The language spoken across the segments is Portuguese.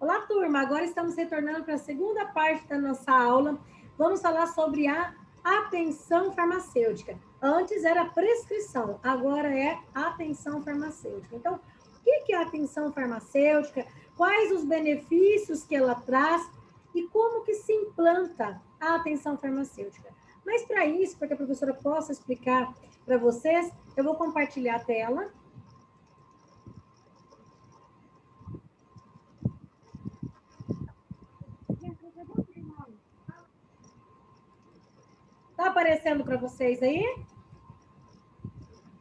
Olá, turma! Agora estamos retornando para a segunda parte da nossa aula. Vamos falar sobre a atenção farmacêutica. Antes era prescrição, agora é atenção farmacêutica. Então, o que é a atenção farmacêutica? Quais os benefícios que ela traz e como que se implanta a atenção farmacêutica? Mas para isso, para que a professora possa explicar para vocês, eu vou compartilhar a tela. Tá aparecendo para vocês aí?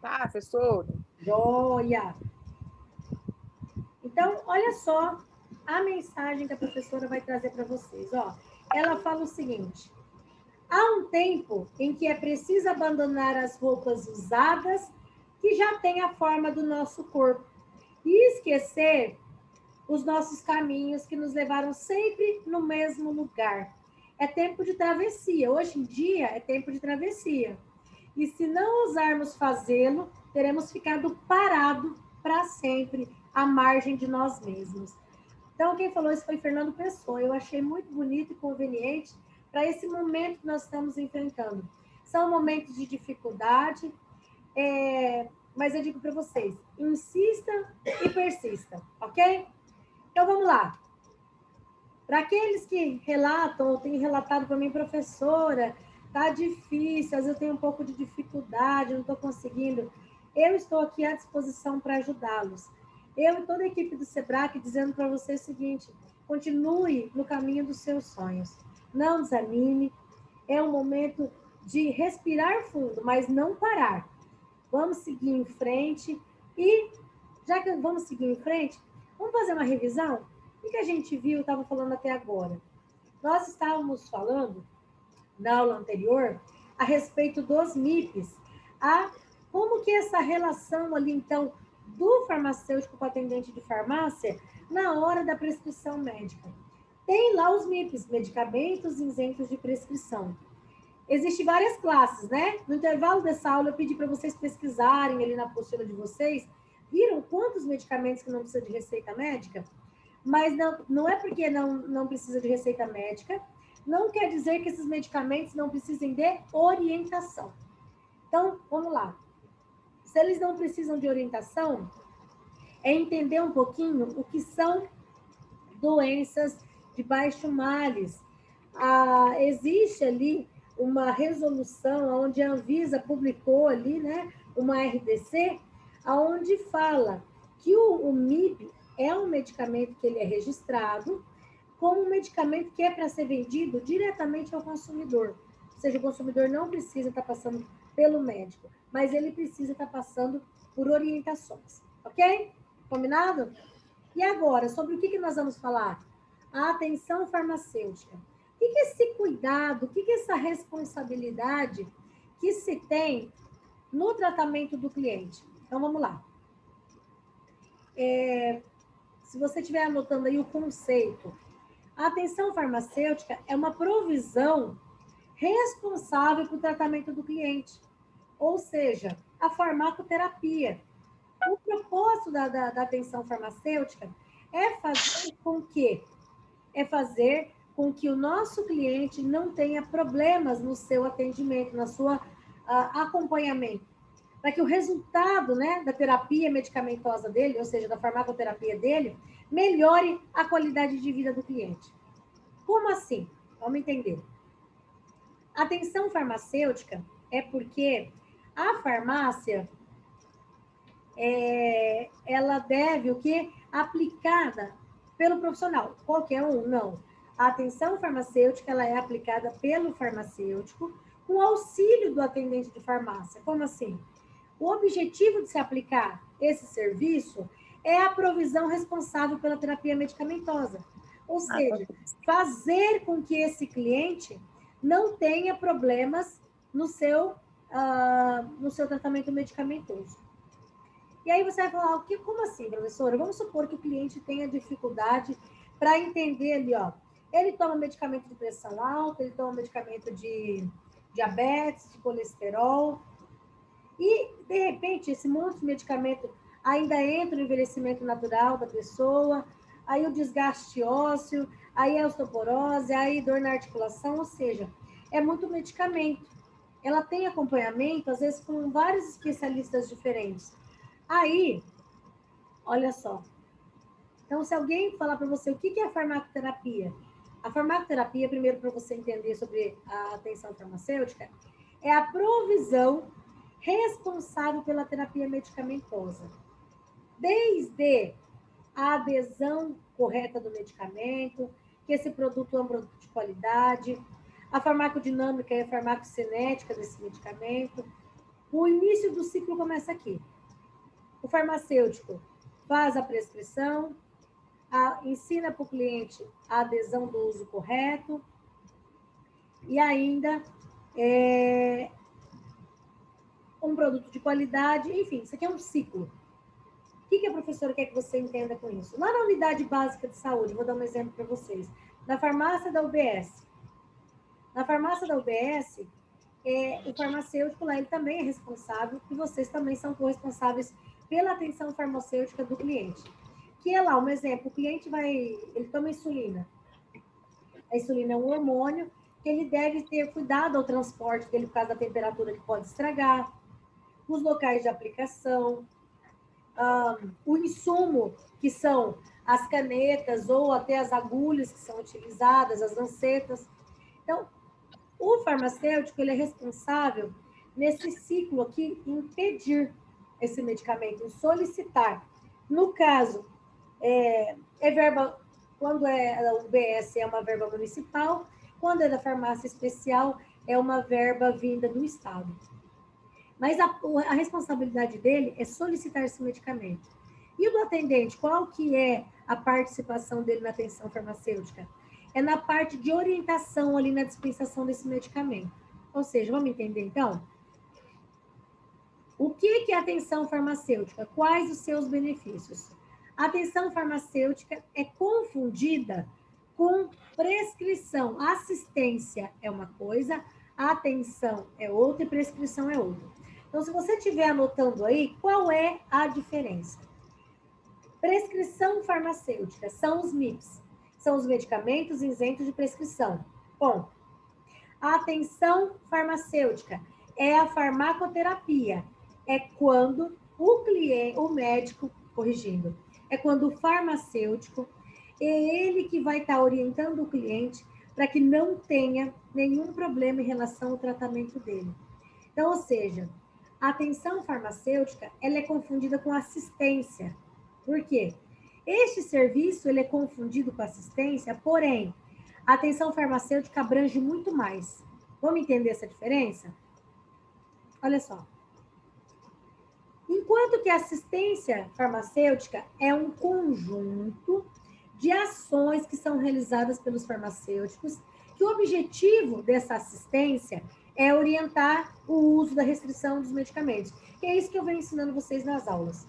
Tá, professora? Joia! Então, olha só a mensagem que a professora vai trazer para vocês. Ó, ela fala o seguinte: há um tempo em que é preciso abandonar as roupas usadas que já têm a forma do nosso corpo e esquecer os nossos caminhos que nos levaram sempre no mesmo lugar. É tempo de travessia. Hoje em dia é tempo de travessia. E se não ousarmos fazê-lo, teremos ficado parado para sempre à margem de nós mesmos. Então, quem falou isso foi Fernando Pessoa. Eu achei muito bonito e conveniente para esse momento que nós estamos enfrentando. São momentos de dificuldade, mas eu digo para vocês, insista e persista, ok? Então, vamos lá. Para aqueles que relatam ou têm relatado para mim, professora, tá difícil, às vezes eu tenho um pouco de dificuldade, não estou conseguindo. Eu estou aqui à disposição para ajudá-los. Eu e toda a equipe do SEBRAC dizendo para você o seguinte: continue no caminho dos seus sonhos. Não desanime. É um momento de respirar fundo, mas não parar. Vamos seguir em frente. E, já que vamos seguir em frente, vamos fazer uma revisão? O que a gente viu, estava falando até agora? Nós estávamos falando, na aula anterior, a respeito dos MIPs, como que essa relação ali, então, do farmacêutico com o atendente de farmácia, na hora da prescrição médica. Tem lá os MIPs, medicamentos isentos de prescrição. Existem várias classes, né? No intervalo dessa aula, eu pedi para vocês pesquisarem ali na apostila de vocês. Viram quantos medicamentos que não precisa de receita médica? Mas não é porque não precisa de receita médica, não quer dizer que esses medicamentos não precisem de orientação. Então, vamos lá. Se eles não precisam de orientação, é entender um pouquinho o que são doenças de baixo males. Existe ali uma resolução onde a Anvisa publicou ali, né, uma RDC, onde fala que o MIB é um medicamento que ele é registrado como um medicamento que é para ser vendido diretamente ao consumidor. Ou seja, o consumidor não precisa estar passando pelo médico, mas ele precisa estar passando por orientações, ok? Combinado? E agora, sobre o que nós vamos falar? A atenção farmacêutica. O que é esse cuidado, o que é essa responsabilidade que se tem no tratamento do cliente? Então, vamos lá. Se você estiver anotando aí o conceito, a atenção farmacêutica é uma provisão responsável pelo tratamento do cliente, ou seja, a farmacoterapia. O propósito da atenção farmacêutica é fazer com que o nosso cliente não tenha problemas no seu atendimento, na sua acompanhamento, para que o resultado, né, da terapia medicamentosa dele, ou seja, da farmacoterapia dele, melhore a qualidade de vida do cliente. Como assim? Vamos entender. Atenção farmacêutica é porque a farmácia ela deve o quê? Aplicada pelo profissional. Qualquer um? Não. A atenção farmacêutica ela é aplicada pelo farmacêutico com auxílio do atendente de farmácia. Como assim? O objetivo de se aplicar esse serviço é a provisão responsável pela terapia medicamentosa. Ou seja, fazer com que esse cliente não tenha problemas no seu tratamento medicamentoso. E aí você vai falar, como assim, professora? Vamos supor que o cliente tenha dificuldade para entender ali, ó. Ele toma medicamento de pressão alta, ele toma medicamento de diabetes, de colesterol, e, de repente, esse monte de medicamento ainda entra no envelhecimento natural da pessoa, aí o desgaste ósseo, aí a osteoporose, aí dor na articulação, ou seja, é muito medicamento. Ela tem acompanhamento, às vezes, com vários especialistas diferentes. Aí, olha só. Então, se alguém falar para você o que é farmacoterapia, a farmacoterapia, primeiro para você entender sobre a atenção farmacêutica, é a provisão responsável pela terapia medicamentosa. Desde a adesão correta do medicamento, que esse produto é um produto de qualidade, a farmacodinâmica e a farmacocinética desse medicamento. O início do ciclo começa aqui. O farmacêutico faz a prescrição, ensina para o cliente a adesão do uso correto e ainda um produto de qualidade, enfim, isso aqui é um ciclo. O que a professora quer que você entenda com isso? Lá na unidade básica de saúde, vou dar um exemplo para vocês, na farmácia da UBS. Na farmácia da UBS, o farmacêutico lá, ele também é responsável e vocês também são corresponsáveis pela atenção farmacêutica do cliente. Que é lá, um exemplo, o cliente ele toma insulina. A insulina é um hormônio que ele deve ter cuidado ao transporte dele por causa da temperatura que pode estragar, os locais de aplicação, o insumo, que são as canetas ou até as agulhas que são utilizadas, as lancetas. Então, o farmacêutico ele é responsável nesse ciclo aqui em pedir esse medicamento, em solicitar. No caso, verba, quando é da UBS é uma verba municipal, quando é da farmácia especial é uma verba vinda do Estado. Mas a responsabilidade dele é solicitar esse medicamento. E o do atendente, qual que é a participação dele na atenção farmacêutica? É na parte de orientação ali na dispensação desse medicamento. Ou seja, vamos entender então? O que é atenção farmacêutica? Quais os seus benefícios? A atenção farmacêutica é confundida com prescrição. Assistência é uma coisa, atenção é outra e prescrição é outra. Então, se você estiver anotando aí, qual é a diferença? Prescrição farmacêutica são os MIPs, são os medicamentos isentos de prescrição. Bom, a atenção farmacêutica é a farmacoterapia. É quando o médico, corrigindo, é quando o farmacêutico é ele que vai estar orientando o cliente para que não tenha nenhum problema em relação ao tratamento dele. Então, ou seja, a atenção farmacêutica ela é confundida com assistência. Por quê? Este serviço ele é confundido com assistência, porém, a atenção farmacêutica abrange muito mais. Vamos entender essa diferença? Olha só. Enquanto que a assistência farmacêutica é um conjunto de ações que são realizadas pelos farmacêuticos, que o objetivo dessa assistência é orientar o uso da restrição dos medicamentos. Que é isso que eu venho ensinando vocês nas aulas.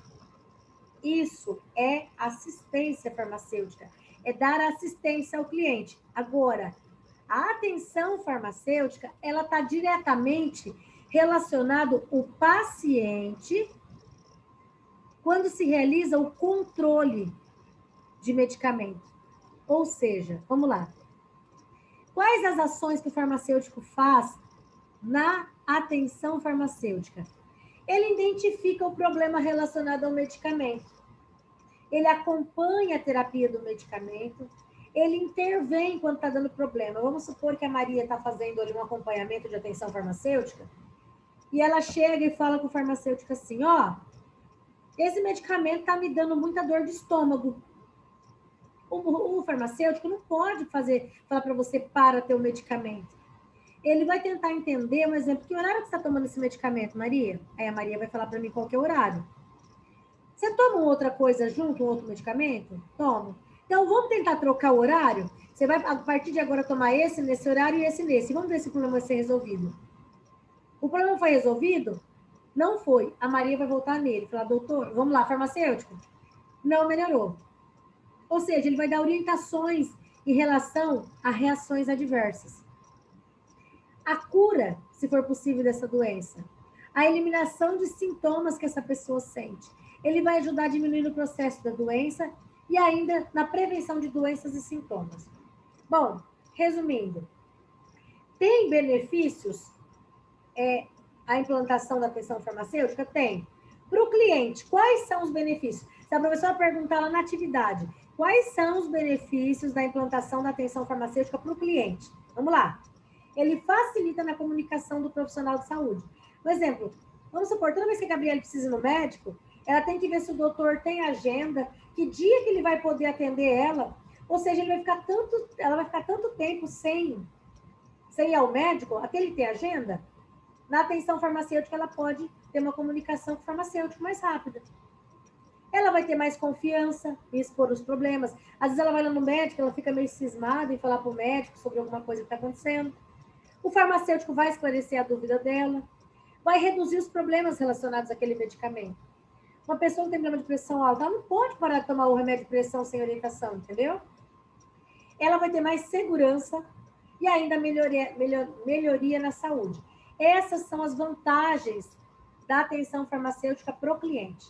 Isso é assistência farmacêutica, é dar assistência ao cliente. Agora, a atenção farmacêutica, ela está diretamente relacionado ao paciente quando se realiza o controle de medicamento. Ou seja, vamos lá. Quais as ações que o farmacêutico faz na atenção farmacêutica? Ele identifica o problema relacionado ao medicamento. Ele acompanha a terapia do medicamento. Ele intervém quando está dando problema. Vamos supor que a Maria está fazendo ali um acompanhamento de atenção farmacêutica e ela chega e fala com o farmacêutico assim, ó, esse medicamento está me dando muita dor de estômago. O farmacêutico não pode falar para você para ter o medicamento. Ele vai tentar entender, por exemplo, que horário que você está tomando esse medicamento, Maria? Aí a Maria vai falar para mim qual que é o horário. Você toma outra coisa junto, um outro medicamento? Tomo. Então, vamos tentar trocar o horário? Você vai, a partir de agora, tomar esse nesse horário e esse nesse. Vamos ver se o problema vai ser resolvido. O problema foi resolvido? Não foi. A Maria vai voltar nele. Falar, doutor, vamos lá, farmacêutico? Não melhorou. Ou seja, ele vai dar orientações em relação a reações adversas. A cura, se for possível, dessa doença. A eliminação de sintomas que essa pessoa sente. Ele vai ajudar a diminuir o processo da doença e ainda na prevenção de doenças e sintomas. Bom, resumindo, tem benefícios a implantação da atenção farmacêutica? Tem. Para o cliente, quais são os benefícios? Se a professora perguntar lá na atividade, quais são os benefícios da implantação da atenção farmacêutica para o cliente? Vamos lá. Ele facilita na comunicação do profissional de saúde. Por exemplo, vamos supor, toda vez que a Gabriela precisa ir no médico, ela tem que ver se o doutor tem agenda, que dia que ele vai poder atender ela, ou seja, ela vai ficar tanto tempo sem ir ao médico, até ele ter agenda. Na atenção farmacêutica, ela pode ter uma comunicação com o farmacêutico mais rápida. Ela vai ter mais confiança em expor os problemas. Às vezes ela vai lá no médico, ela fica meio cismada em falar para o médico sobre alguma coisa que está acontecendo. O farmacêutico vai esclarecer a dúvida dela, vai reduzir os problemas relacionados àquele medicamento. Uma pessoa que tem problema de pressão alta, ela não pode parar de tomar o remédio de pressão sem orientação, entendeu? Ela vai ter mais segurança e ainda melhoria na saúde. Essas são as vantagens da atenção farmacêutica para o cliente.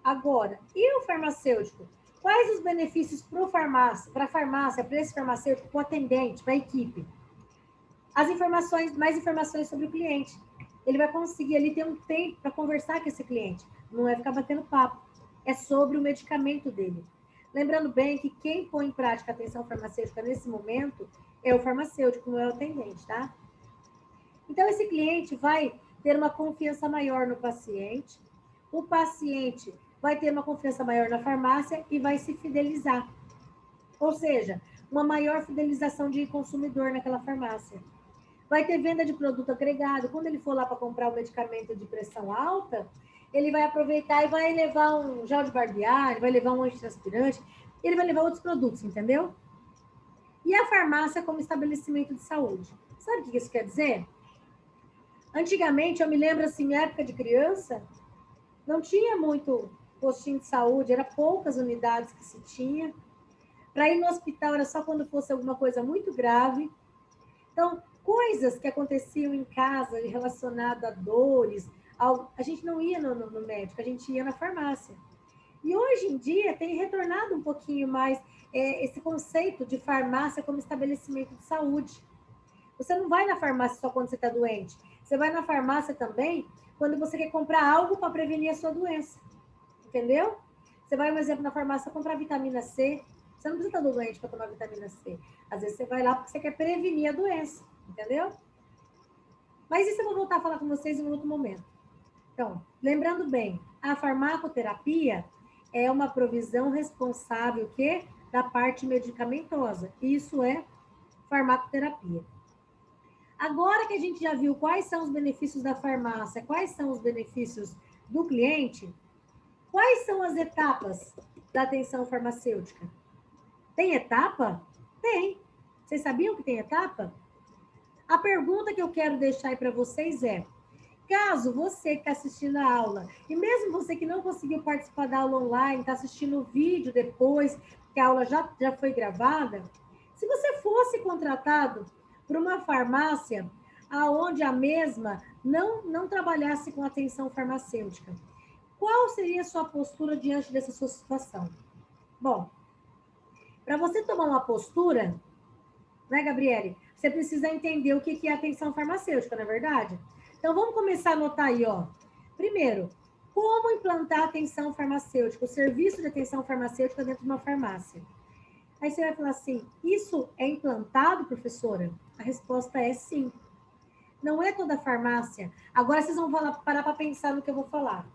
Agora, e o farmacêutico? Quais os benefícios para a farmácia, para esse farmacêutico, para o atendente, para a equipe? Mais informações sobre o cliente. Ele vai conseguir ali ter um tempo para conversar com esse cliente. Não é ficar batendo papo. É sobre o medicamento dele. Lembrando bem que quem põe em prática a atenção farmacêutica nesse momento é o farmacêutico, não é o atendente, tá? Então, esse cliente vai ter uma confiança maior no paciente, o paciente vai ter uma confiança maior na farmácia e vai se fidelizar. Ou seja, uma maior fidelização de consumidor naquela farmácia. Vai ter venda de produto agregado. Quando ele for lá para comprar um medicamento de pressão alta, ele vai aproveitar e vai levar um gel de barbear, ele vai levar um antitranspirante, ele vai levar outros produtos, entendeu? E a farmácia como estabelecimento de saúde. Sabe o que isso quer dizer? Antigamente, eu me lembro assim, minha época de criança, não tinha muito postinho de saúde, era poucas unidades que se tinha. Para ir no hospital era só quando fosse alguma coisa muito grave. Então, coisas que aconteciam em casa relacionadas a dores, a gente não ia no médico, a gente ia na farmácia. E hoje em dia tem retornado um pouquinho mais esse conceito de farmácia como estabelecimento de saúde. Você não vai na farmácia só quando você está doente. Você vai na farmácia também quando você quer comprar algo para prevenir a sua doença. Entendeu? Você vai, por exemplo, na farmácia comprar vitamina C. Você não precisa estar doente para tomar vitamina C. Às vezes você vai lá porque você quer prevenir a doença. Entendeu? Mas isso eu vou voltar a falar com vocês em um outro momento. Então, lembrando bem, a farmacoterapia é uma provisão responsável da parte medicamentosa. Isso é farmacoterapia. Agora que a gente já viu quais são os benefícios da farmácia, quais são os benefícios do cliente, quais são as etapas da atenção farmacêutica? Tem etapa? Tem. Vocês sabiam que tem etapa? A pergunta que eu quero deixar aí para vocês é, caso você que está assistindo a aula, e mesmo você que não conseguiu participar da aula online, está assistindo o vídeo depois, que a aula já foi gravada, se você fosse contratado por uma farmácia aonde a mesma não trabalhasse com atenção farmacêutica, qual seria a sua postura diante dessa sua situação? Bom, para você tomar uma postura, né, Gabriele? Você precisa entender o que é atenção farmacêutica, não é verdade? Então, vamos começar a anotar aí, ó. Primeiro, como implantar atenção farmacêutica, o serviço de atenção farmacêutica dentro de uma farmácia. Aí você vai falar assim, isso é implantado, professora? A resposta é sim. Não é toda farmácia. Agora vocês vão parar para pensar no que eu vou falar.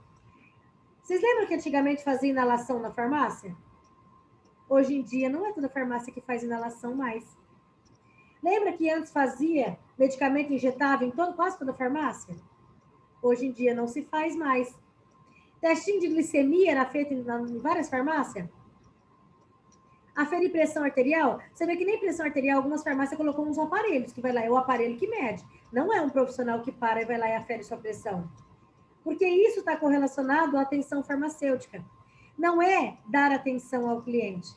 Vocês lembram que antigamente fazia inalação na farmácia? Hoje em dia não é toda farmácia que faz inalação mais. Lembra que antes fazia medicamento injetável em quase toda farmácia? Hoje em dia não se faz mais. Testinho de glicemia era feito em várias farmácias? Aferir pressão arterial, você vê que nem pressão arterial, algumas farmácias colocam uns aparelhos que vai lá, é o aparelho que mede. Não é um profissional que para e vai lá e afere sua pressão. Porque isso está correlacionado à atenção farmacêutica. Não é dar atenção ao cliente.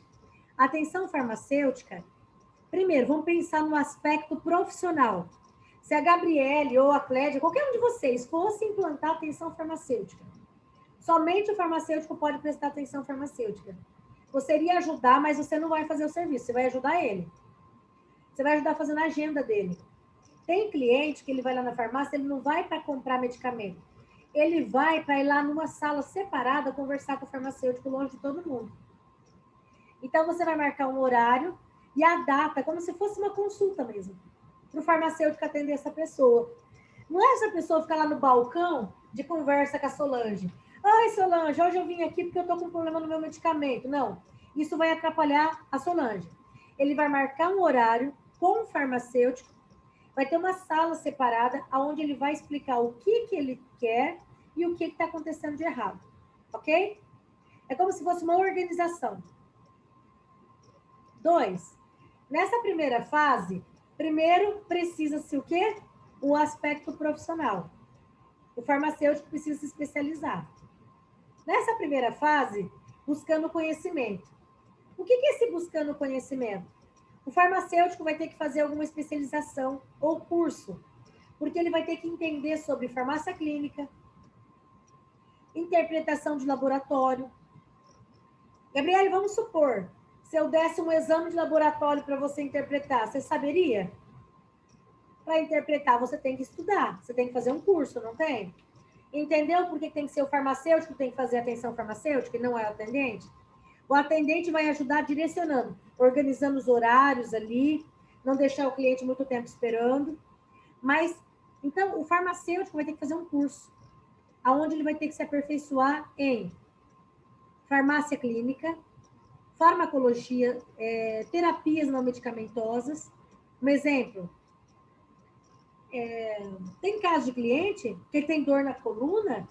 A atenção farmacêutica, primeiro, vamos pensar no aspecto profissional. Se a Gabriele ou a Clédia, qualquer um de vocês, fosse implantar atenção farmacêutica, somente o farmacêutico pode prestar atenção farmacêutica. Você iria ajudar, mas você não vai fazer o serviço, você vai ajudar ele. Você vai ajudar fazendo a agenda dele. Tem cliente que ele vai lá na farmácia, ele não vai para comprar medicamento. Ele vai para ir lá numa sala separada conversar com o farmacêutico longe de todo mundo. Então, você vai marcar um horário e a data, como se fosse uma consulta mesmo, para o farmacêutico atender essa pessoa. Não é essa pessoa ficar lá no balcão de conversa com a Solange. Ai, Solange, hoje eu vim aqui porque eu estou com um problema no meu medicamento. Não, isso vai atrapalhar a Solange. Ele vai marcar um horário com o farmacêutico, vai ter uma sala separada, onde ele vai explicar o que ele quer e o que está acontecendo de errado. Ok? É como se fosse uma organização. 2. Nessa primeira fase, primeiro precisa-se o quê? O aspecto profissional. O farmacêutico precisa se especializar. Nessa primeira fase, buscando conhecimento. O que é esse buscando conhecimento? O farmacêutico vai ter que fazer alguma especialização ou curso, porque ele vai ter que entender sobre farmácia clínica, interpretação de laboratório. Gabriele, vamos supor, se eu desse um exame de laboratório para você interpretar, você saberia? Para interpretar, você tem que estudar, você tem que fazer um curso, não tem? Entendeu por que tem que ser o farmacêutico que tem que fazer atenção farmacêutica e não é o atendente? O atendente vai ajudar direcionando, organizando os horários ali, não deixar o cliente muito tempo esperando. Mas, então, o farmacêutico vai ter que fazer um curso, onde ele vai ter que se aperfeiçoar em farmácia clínica, farmacologia, terapias não medicamentosas. Um exemplo, tem caso de cliente que ele tem dor na coluna,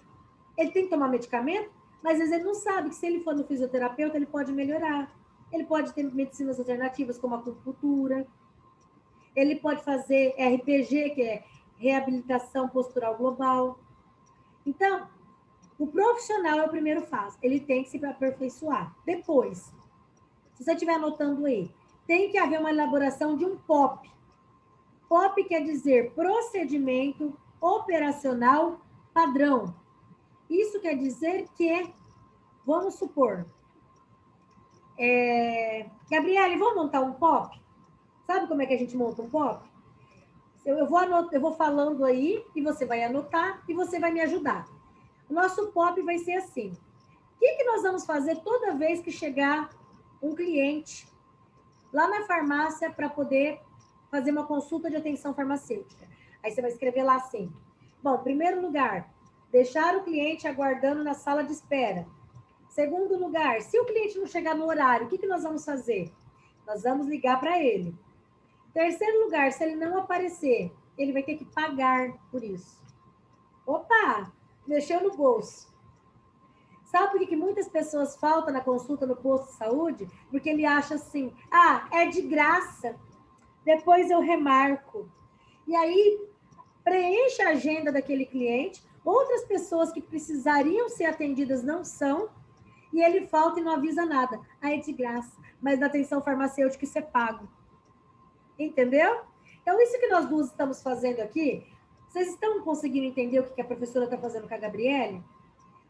ele tem que tomar medicamento, mas às vezes ele não sabe que se ele for no fisioterapeuta, ele pode melhorar. Ele pode ter medicinas alternativas, como a acupuntura. Ele pode fazer RPG, que é reabilitação postural global. Então, o profissional é o primeiro passo. Ele tem que se aperfeiçoar. Depois, se você estiver anotando aí, tem que haver uma elaboração de um POP. POP quer dizer procedimento operacional padrão. Isso quer dizer que, vamos supor, Gabriele, vamos montar um POP? Sabe como é que a gente monta um POP? Eu vou falando aí e você vai anotar e você vai me ajudar. O nosso POP vai ser assim. O que nós vamos fazer toda vez que chegar um cliente lá na farmácia para poder fazer uma consulta de atenção farmacêutica? Aí você vai escrever lá assim. Bom, em primeiro lugar, deixar o cliente aguardando na sala de espera. Segundo lugar, se o cliente não chegar no horário, o que nós vamos fazer? Nós vamos ligar para ele. Terceiro lugar, se ele não aparecer, ele vai ter que pagar por isso. Opa, mexeu no bolso. Sabe por que muitas pessoas faltam na consulta no posto de saúde? Porque ele acha assim, é de graça, depois eu remarco. E aí, preenche a agenda daquele cliente, outras pessoas que precisariam ser atendidas não são, e ele falta e não avisa nada. É de graça, mas na atenção farmacêutica isso é pago. Entendeu? Então, isso que nós duas estamos fazendo aqui, vocês estão conseguindo entender o que a professora está fazendo com a Gabriele?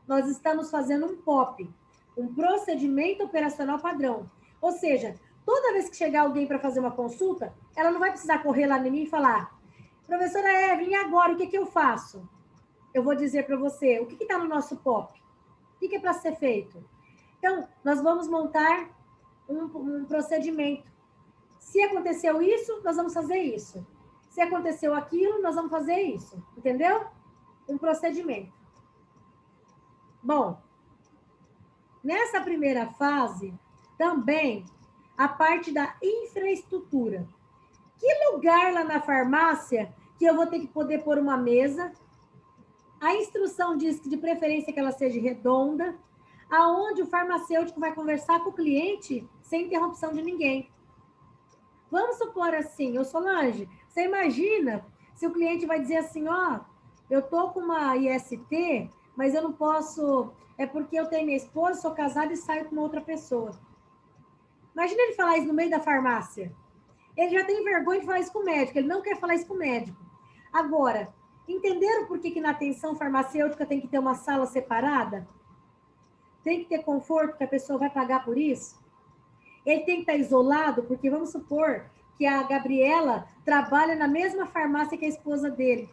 Nós estamos fazendo um POP, um procedimento operacional padrão. Ou seja, toda vez que chegar alguém para fazer uma consulta, ela não vai precisar correr lá em mim e falar, professora Evelyn, e agora o que eu faço? Eu vou dizer para você, o que está no nosso POP? O que é para ser feito? Então, nós vamos montar um procedimento. Se aconteceu isso, nós vamos fazer isso. Se aconteceu aquilo, nós vamos fazer isso. Entendeu? Um procedimento. Bom, nessa primeira fase, também a parte da infraestrutura. Que lugar lá na farmácia que eu vou ter que poder pôr uma mesa? A instrução diz que de preferência que ela seja redonda, aonde o farmacêutico vai conversar com o cliente sem interrupção de ninguém. Vamos supor assim, Solange, você imagina se o cliente vai dizer assim, eu tô com uma IST, mas eu não posso, é porque eu tenho minha esposa, sou casada e saio com uma outra pessoa. Imagina ele falar isso no meio da farmácia. Ele já tem vergonha de falar isso com o médico, ele não quer falar isso com o médico. Agora, entenderam por que na atenção farmacêutica tem que ter uma sala separada? tem que ter conforto, que a pessoa vai pagar por isso? Ele tem que estar isolado, porque vamos supor que a Gabriela trabalha na mesma farmácia que a esposa dele.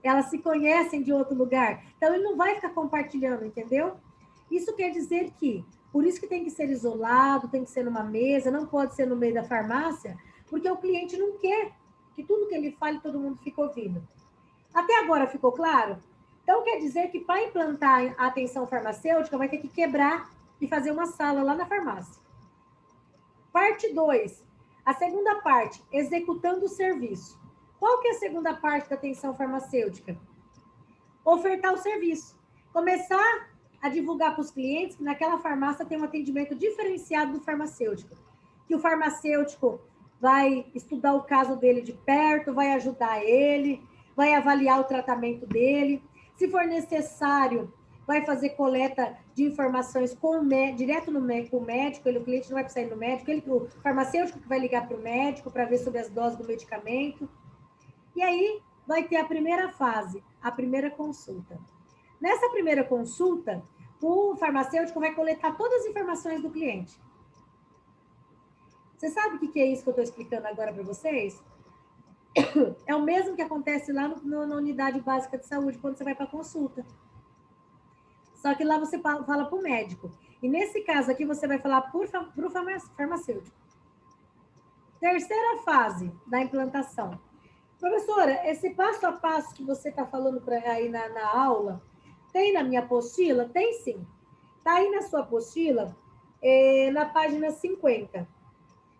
Elas se conhecem de outro lugar. Então, ele não vai ficar compartilhando, entendeu? Isso quer dizer que, por isso que tem que ser isolado, tem que ser numa mesa, não pode ser no meio da farmácia, porque o cliente não quer que tudo que ele fale, todo mundo fique ouvindo. Até agora ficou claro? Então, quer dizer que para implantar a atenção farmacêutica, vai ter que quebrar e fazer uma sala lá na farmácia. Parte 2. A segunda parte, executando o serviço. Qual que é a segunda parte da atenção farmacêutica? Ofertar o serviço. Começar a divulgar para os clientes que naquela farmácia tem um atendimento diferenciado do farmacêutico. Que o farmacêutico vai estudar o caso dele de perto, vai ajudar ele, vai avaliar o tratamento dele. Se for necessário, vai fazer coleta de informações direto com o médico, o cliente não vai precisar ir no médico, o farmacêutico que vai ligar para o médico para ver sobre as doses do medicamento. E aí vai ter a primeira fase, a primeira consulta. Nessa primeira consulta, o farmacêutico vai coletar todas as informações do cliente. Você sabe o que é isso que eu estou explicando agora para vocês? É o mesmo que acontece lá na unidade básica de saúde, quando você vai para consulta. Só que lá você fala para o médico. E nesse caso aqui, você vai falar para o farmacêutico. Terceira fase da implantação. Professora, esse passo a passo que você está falando aí na aula, tem na minha apostila? Tem sim. Está aí na sua apostila, na página 50.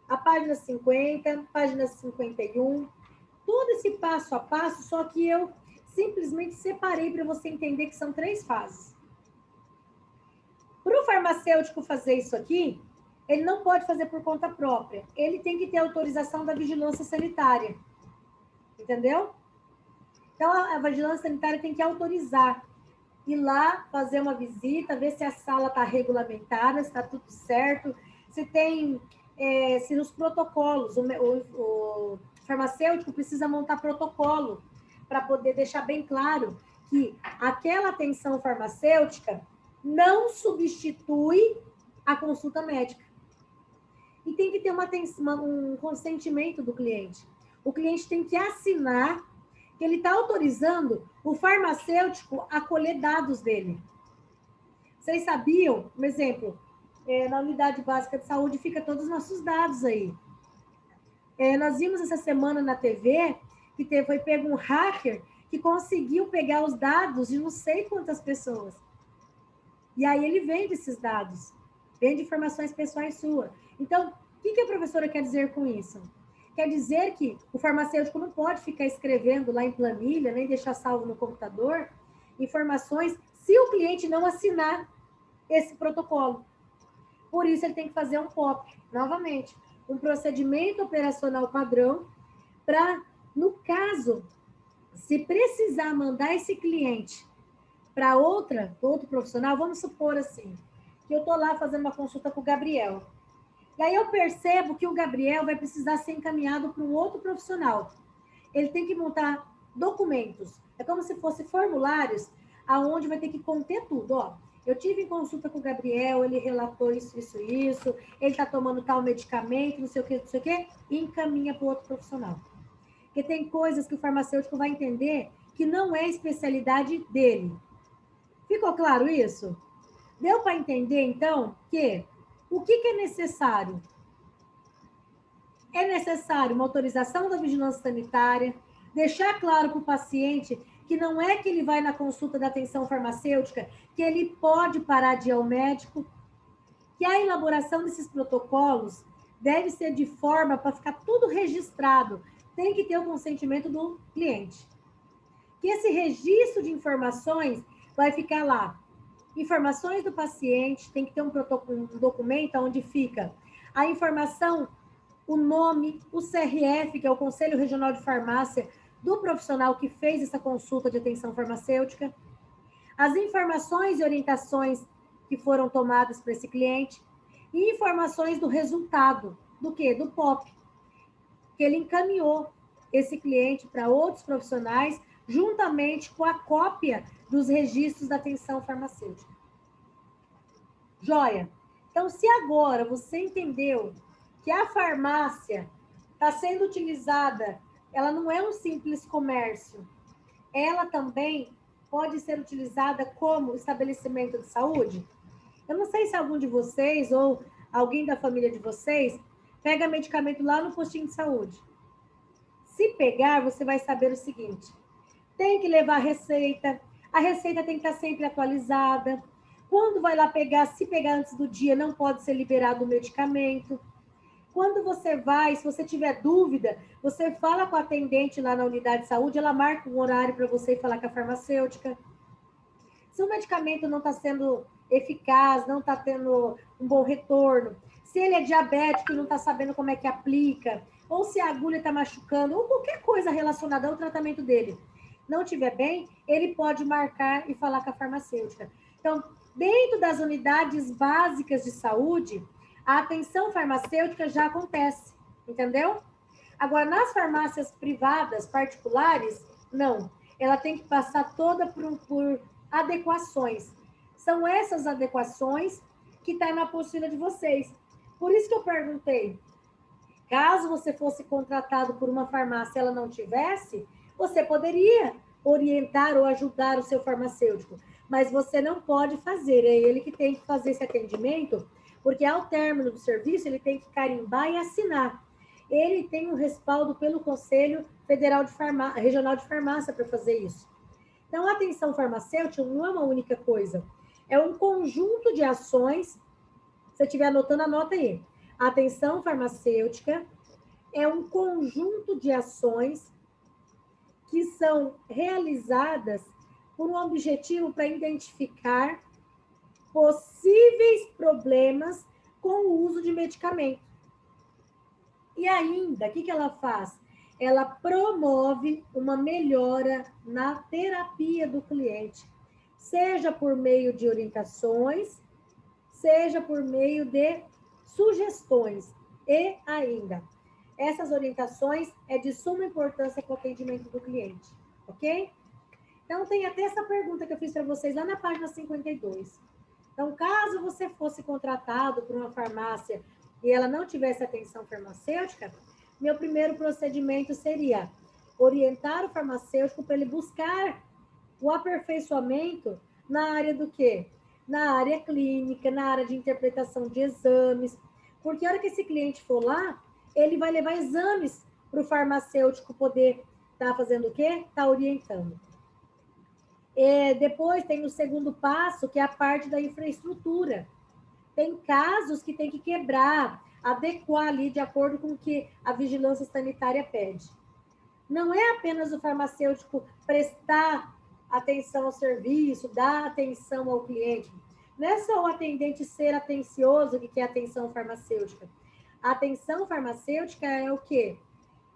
A página 50, página 51, todo esse passo a passo, só que eu simplesmente separei para você entender que são 3 fases. Para o farmacêutico fazer isso aqui, ele não pode fazer por conta própria. Ele tem que ter autorização da vigilância sanitária. Entendeu? Então, a vigilância sanitária tem que autorizar. Ir lá, fazer uma visita, ver se a sala está regulamentada, se está tudo certo, se tem... se os protocolos, o farmacêutico precisa montar protocolo para poder deixar bem claro que aquela atenção farmacêutica não substitui a consulta médica. E tem que ter um consentimento do cliente. O cliente tem que assinar que ele está autorizando o farmacêutico a colher dados dele. Vocês sabiam, por exemplo, na unidade básica de saúde fica todos os nossos dados aí. Nós vimos essa semana na TV que foi pego um hacker que conseguiu pegar os dados de não sei quantas pessoas. E aí ele vende esses dados, vende informações pessoais suas. Então, o que a professora quer dizer com isso? Quer dizer que o farmacêutico não pode ficar escrevendo lá em planilha, nem deixar salvo no computador, informações se o cliente não assinar esse protocolo. Por isso, ele tem que fazer um POP, novamente, um procedimento operacional padrão, para, no caso, se precisar mandar esse cliente para outro profissional, vamos supor assim, que eu estou lá fazendo uma consulta com o Gabriel. E aí eu percebo que o Gabriel vai precisar ser encaminhado para um outro profissional. Ele tem que montar documentos. É como se fossem formulários, aonde vai ter que conter tudo. Ó, eu tive em consulta com o Gabriel, ele relatou isso, ele está tomando tal medicamento, não sei o quê, e encaminha para o outro profissional. Porque tem coisas que o farmacêutico vai entender que não é especialidade dele. Ficou claro isso? Deu para entender, então, que o que é necessário? É necessário uma autorização da vigilância sanitária, deixar claro para o paciente que não é que ele vai na consulta da atenção farmacêutica, que ele pode parar de ir ao médico, que a elaboração desses protocolos deve ser de forma para ficar tudo registrado, tem que ter o consentimento do cliente. Que esse registro de informações vai ficar lá. Informações do paciente, tem que ter um documento onde fica a informação, o nome, o CRF, que é o Conselho Regional de Farmácia, do profissional que fez essa consulta de atenção farmacêutica, as informações e orientações que foram tomadas para esse cliente e informações do resultado, do quê? Do POP, que ele encaminhou esse cliente para outros profissionais, juntamente com a cópia dos registros da atenção farmacêutica. Joia? Então, se agora você entendeu que a farmácia está sendo utilizada, ela não é um simples comércio, ela também pode ser utilizada como estabelecimento de saúde? Eu não sei se algum de vocês ou alguém da família de vocês pega medicamento lá no postinho de saúde. Se pegar, você vai saber o seguinte: tem que levar a receita tem que estar sempre atualizada. Quando vai lá pegar, se pegar antes do dia, não pode ser liberado o medicamento. Quando você vai, se você tiver dúvida, você fala com a atendente lá na unidade de saúde, ela marca um horário para você ir falar com a farmacêutica. Se o medicamento não está sendo eficaz, não está tendo um bom retorno, se ele é diabético e não está sabendo como é que aplica, ou se a agulha está machucando, ou qualquer coisa relacionada ao tratamento dele não estiver bem, ele pode marcar e falar com a farmacêutica. Então, dentro das unidades básicas de saúde, a atenção farmacêutica já acontece, entendeu? Agora, nas farmácias privadas, particulares, não. Ela tem que passar toda por adequações. São essas adequações que estão na apostila de vocês. Por isso que eu perguntei, caso você fosse contratado por uma farmácia e ela não tivesse, você poderia orientar ou ajudar o seu farmacêutico, mas você não pode fazer, é ele que tem que fazer esse atendimento, porque ao término do serviço ele tem que carimbar e assinar. Ele tem um respaldo pelo Conselho Federal de Farmácia, Regional de Farmácia para fazer isso. Então, a atenção farmacêutica não é uma única coisa, é um conjunto de ações. Se você estiver anotando, anota aí. A atenção farmacêutica é um conjunto de ações que são realizadas por um objetivo para identificar possíveis problemas com o uso de medicamento. E ainda, o que ela faz? Ela promove uma melhora na terapia do cliente, seja por meio de orientações, seja por meio de sugestões. E ainda, essas orientações é de suma importância para o atendimento do cliente, ok? Então, tem até essa pergunta que eu fiz para vocês lá na página 52. Então, caso você fosse contratado por uma farmácia e ela não tivesse atenção farmacêutica, meu primeiro procedimento seria orientar o farmacêutico para ele buscar o aperfeiçoamento na área do quê? Na área clínica, na área de interpretação de exames, porque a hora que esse cliente for lá, ele vai levar exames para o farmacêutico poder estar fazendo o quê? Está orientando. Depois tem o segundo passo, que é a parte da infraestrutura. Tem casos que tem que quebrar, adequar ali de acordo com o que a vigilância sanitária pede. Não é apenas o farmacêutico prestar atenção ao serviço, dar atenção ao cliente. Não é só o atendente ser atencioso que quer atenção farmacêutica. A atenção farmacêutica é o quê?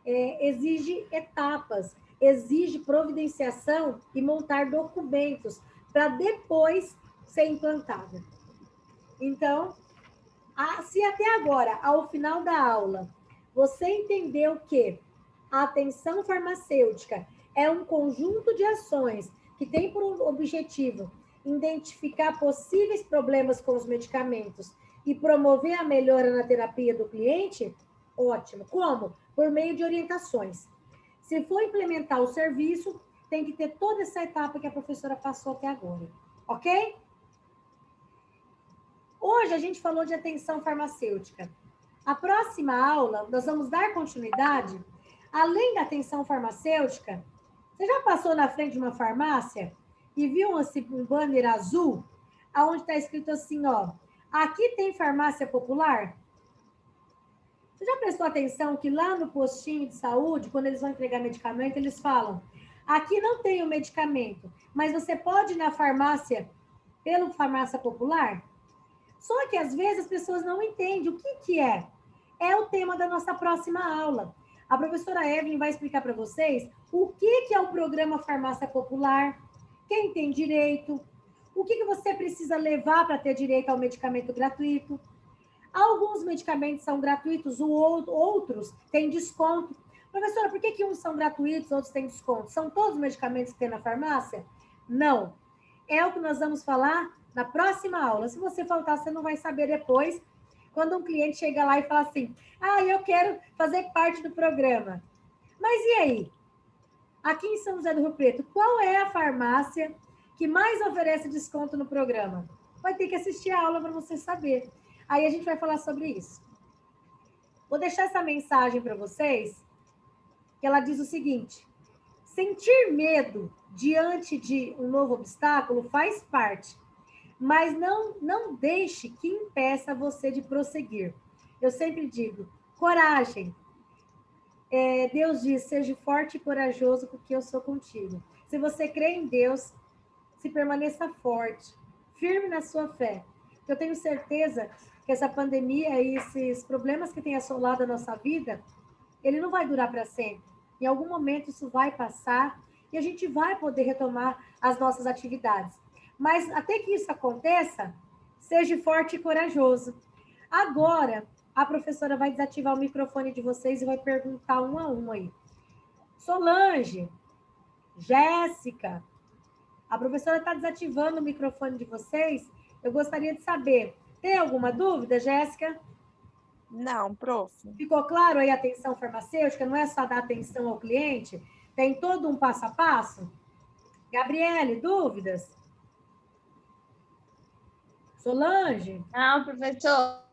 Exige etapas, exige providenciação e montar documentos para depois ser implantado. Então, se até agora, ao final da aula, você entendeu que a atenção farmacêutica é um conjunto de ações que tem por objetivo identificar possíveis problemas com os medicamentos e promover a melhora na terapia do cliente, ótimo. Como? Por meio de orientações. Se for implementar o serviço, tem que ter toda essa etapa que a professora passou até agora, ok? Hoje a gente falou de atenção farmacêutica. A próxima aula, nós vamos dar continuidade. Além da atenção farmacêutica, você já passou na frente de uma farmácia e viu um banner azul, onde está escrito assim, ó, aqui tem farmácia popular? Você já prestou atenção que lá no postinho de saúde, quando eles vão entregar medicamento, eles falam, aqui não tem o medicamento, mas você pode ir na farmácia, pela farmácia popular? Só que às vezes as pessoas não entendem o que é. É o tema da nossa próxima aula. A professora Evelyn vai explicar para vocês o que é o programa Farmácia Popular, quem tem direito, o que você precisa levar para ter direito ao medicamento gratuito. Alguns medicamentos são gratuitos, outros têm desconto. Professora, por que uns são gratuitos, outros têm desconto? São todos os medicamentos que tem na farmácia? Não. É o que nós vamos falar na próxima aula. Se você faltar, você não vai saber depois, quando um cliente chega lá e fala assim, eu quero fazer parte do programa. Mas e aí? Aqui em São José do Rio Preto, qual é a farmácia que mais oferece desconto no programa? Vai ter que assistir a aula para você saber. Aí a gente vai falar sobre isso. Vou deixar essa mensagem para vocês, que ela diz o seguinte: sentir medo diante de um novo obstáculo faz parte, mas não deixe que impeça você de prosseguir. Eu sempre digo, coragem. Deus diz, seja forte e corajoso, porque eu sou contigo. Se você crê em Deus, se permaneça forte, firme na sua fé. Eu tenho certeza que essa pandemia e esses problemas que têm assolado a nossa vida, ele não vai durar para sempre. Em algum momento isso vai passar e a gente vai poder retomar as nossas atividades. Mas até que isso aconteça, seja forte e corajoso. Agora, a professora vai desativar o microfone de vocês e vai perguntar um a um aí. Solange, Jéssica, a professora está desativando o microfone de vocês. Eu gostaria de saber, tem alguma dúvida, Jéssica? Não, prof. Ficou claro aí a atenção farmacêutica? Não é só dar atenção ao cliente? Tem todo um passo a passo? Gabriele, dúvidas? Solange? Não, professora.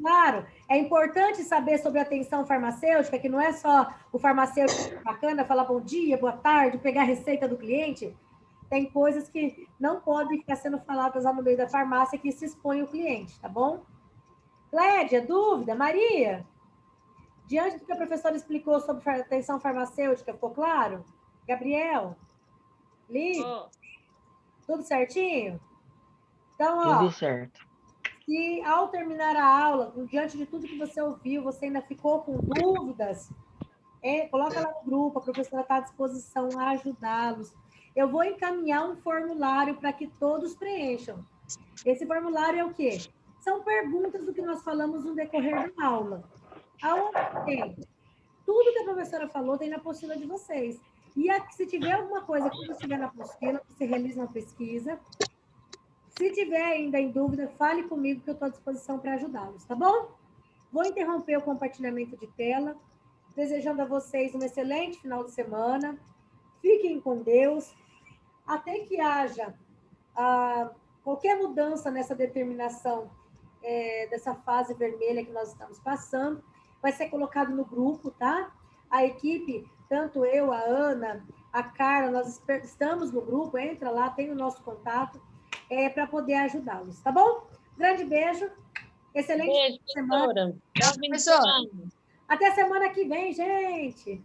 Claro, é importante saber sobre a atenção farmacêutica, que não é só o farmacêutico bacana falar bom dia, boa tarde, pegar a receita do cliente. Tem coisas que não podem ficar sendo faladas lá no meio da farmácia que se expõe o cliente, tá bom? Clédia, dúvida? Maria? Diante do que a professora explicou sobre atenção farmacêutica, ficou claro? Gabriel? Li? Tudo certinho? Então, Tudo certo. se ao terminar a aula, diante de tudo que você ouviu, você ainda ficou com dúvidas, coloca lá no grupo, a professora está à disposição a ajudá-los. Eu vou encaminhar um formulário para que todos preencham. Esse formulário é o quê? São perguntas do que nós falamos no decorrer da aula. Aonde tem? Tudo que a professora falou tem na apostila de vocês. E se tiver alguma coisa que não estiver na apostila, você realiza uma pesquisa. Se tiver ainda em dúvida, fale comigo que eu estou à disposição para ajudá-los, tá bom? Vou interromper o compartilhamento de tela, desejando a vocês um excelente final de semana. Fiquem com Deus. Até que haja qualquer mudança nessa determinação dessa fase vermelha que nós estamos passando, vai ser colocado no grupo, tá? A equipe, tanto eu, a Ana, a Carla, nós estamos no grupo, entra lá, tem o nosso contato, para poder ajudá-los, tá bom? Grande beijo, excelente semana. Professora. Até semana que vem, gente.